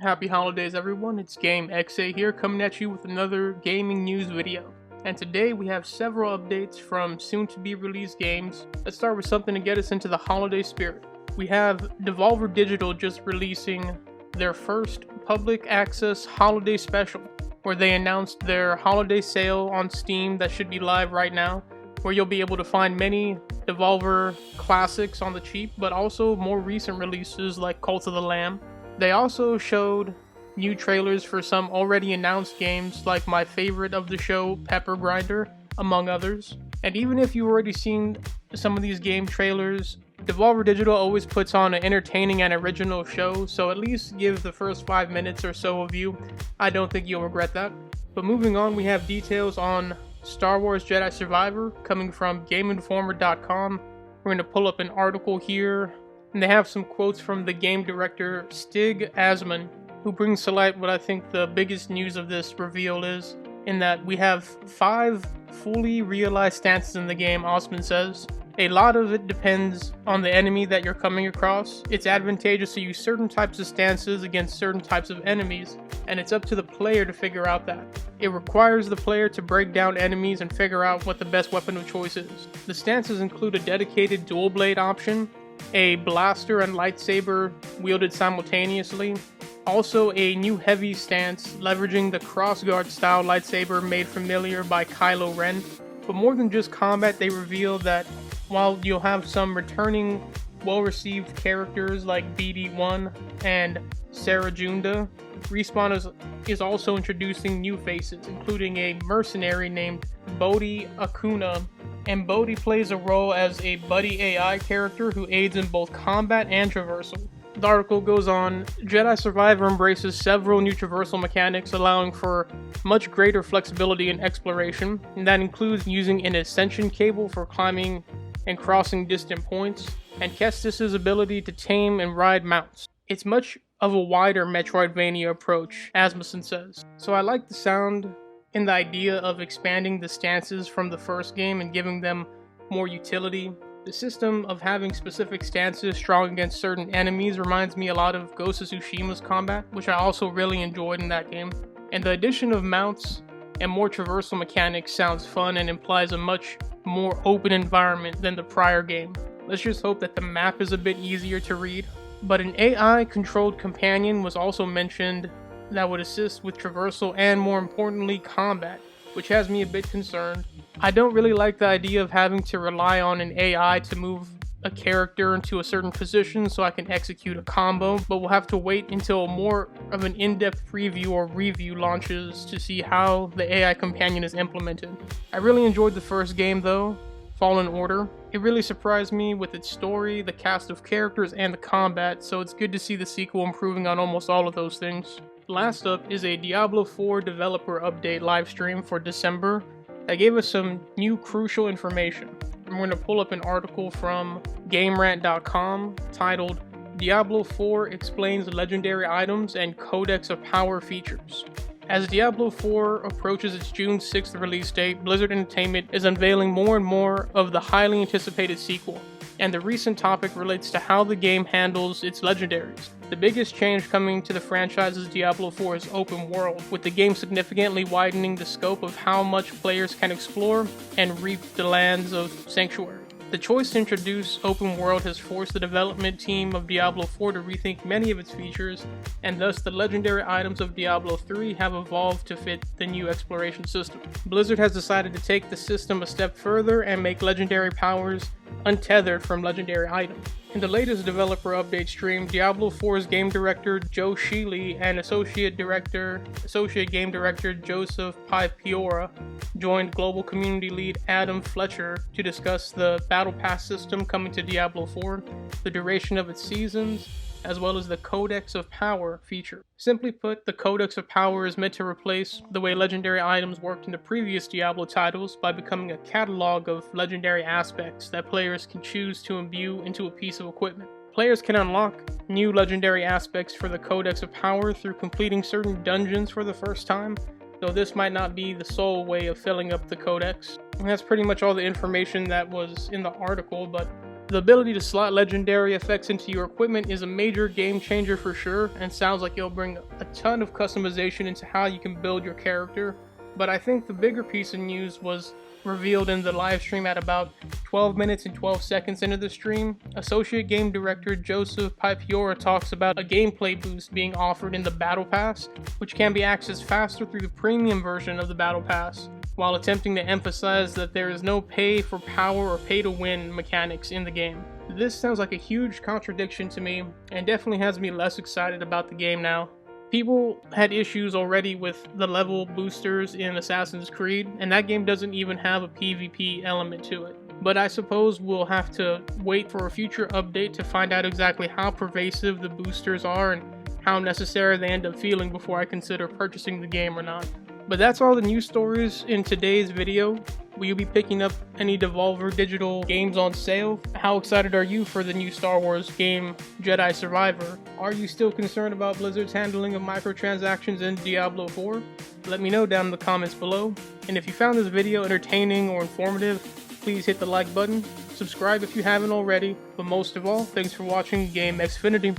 Happy holidays everyone, it's Game XA here coming at you with another gaming news video. And today we have several updates from soon to be released games. Let's start with something to get us into the holiday spirit. We have Devolver Digital just releasing their first public access holiday special, where they announced their holiday sale on Steam that should be live right now, where you'll be able to find many Devolver classics on the cheap, but also more recent releases like Cult of the Lamb. They also showed new trailers for some already announced games like my favorite of the show, Pepper Grinder, among others. And even if you've already seen some of these game trailers, Devolver Digital always puts on an entertaining and original show, so at least give the first 5 minutes or so a view. I don't think you'll regret that. But moving on, we have details on StarWars Jedi Survivor coming from GameInformer.com. We're going to pull up an article here, and they have some quotes from the game director Stig Asman, who brings to light what I think the biggest news of this reveal is, in that we have 5 fully realized stances in the game, Osman says. A lot of it depends on the enemy that you're coming across. It's advantageous to use certain types of stances against certain types of enemies, and it's up to the player to figure out that. It requires the player to break down enemies and figure out what the best weapon of choice is. The stances include a dedicated dual blade option, a blaster and lightsaber wielded simultaneously, also a new heavy stance leveraging the crossguard style lightsaber made familiar by Kylo Ren. But more than just combat, they reveal that while you'll have some returning well-received characters like BD1 and Sarah Junda, Respawn is also introducing new faces, including a mercenary named Bodhi Akuna. And Bodhi plays a role as a buddy AI character who aids in both combat and traversal. The article goes on, Jedi Survivor embraces several new traversal mechanics, allowing for much greater flexibility in exploration, and that includes using an ascension cable for climbing and crossing distant points, and Kestis' ability to tame and ride mounts. It's much of a wider Metroidvania approach, Asmussen says. So I like the sound and the idea of expanding the stances from the first game and giving them more utility. The system of having specific stances strong against certain enemies reminds me a lot of Ghost of Tsushima's combat, which I also really enjoyed in that game. And the addition of mounts and more traversal mechanics sounds fun and implies a much more open environment than the prior game. Let's just hope that the map is a bit easier to read. But an AI-controlled companion was also mentioned that would assist with traversal and, more importantly, combat, which has me a bit concerned. I don't really like the idea of having to rely on an AI to move a character into a certain position so I can execute a combo, but we'll have to wait until more of an in-depth preview or review launches to see how the AI companion is implemented. I really enjoyed the first game though, Fallen Order. It really surprised me with its story, the cast of characters, and the combat, so it's good to see the sequel improving on almost all of those things. Last up is a Diablo 4 developer update livestream for December that gave us some new crucial information. I'm going to pull up an article from GameRant.com titled Diablo 4 Explains Legendary Items and Codex of Power Features. As Diablo 4 approaches its June 6th release date, Blizzard Entertainment is unveiling more and more of the highly anticipated sequel, and the recent topic relates to how the game handles its legendaries. The biggest change coming to the franchise's Diablo 4's open world, with the game significantly widening the scope of how much players can explore and reap the lands of Sanctuary. The choice to introduce open world has forced the development team of Diablo 4 to rethink many of its features, and thus the legendary items of Diablo 3 have evolved to fit the new exploration system. Blizzard has decided to take the system a step further and make legendary powers untethered from legendary items. In the latest developer update stream, Diablo 4's game director Joe Sheely and associate game director Joseph Pipiora joined global community lead Adam Fletcher to discuss the Battle Pass system coming to Diablo 4, the duration of its seasons, as well as the Codex of Power feature. Simply put, the Codex of Power is meant to replace the way legendary items worked in the previous Diablo titles by becoming a catalog of legendary aspects that players can choose to imbue into a piece of equipment. Players can unlock new legendary aspects for the Codex of Power through completing certain dungeons for the first time, though this might not be the sole way of filling up the Codex. And that's pretty much all the information that was in the article, but The ability to slot legendary effects into your equipment is a major game changer for sure, and sounds like it'll bring a ton of customization into how you can build your character. But I think the bigger piece of news was revealed in the live stream at about 12 minutes and 12 seconds into the stream. Associate Game Director Joseph Pipiora talks about a gameplay boost being offered in the Battle Pass, which can be accessed faster through the premium version of the Battle Pass, while attempting to emphasize that there is no pay for power or pay to win mechanics in the game. This sounds like a huge contradiction to me, and definitely has me less excited about the game now. People had issues already with the level boosters in Assassin's Creed, and that game doesn't even have a PvP element to it. But I suppose we'll have to wait for a future update to find out exactly how pervasive the boosters are and how necessary they end up feeling before I consider purchasing the game or not. But that's all the news stories in today's video. Will you be picking up any Devolver Digital games on sale? How excited are you for the new Star Wars game, Jedi Survivor? Are you still concerned about Blizzard's handling of microtransactions in Diablo 4? Let me know down in the comments below. And if you found this video entertaining or informative, please hit the like button, subscribe if you haven't already, but most of all, thanks for watching Game Xfinity.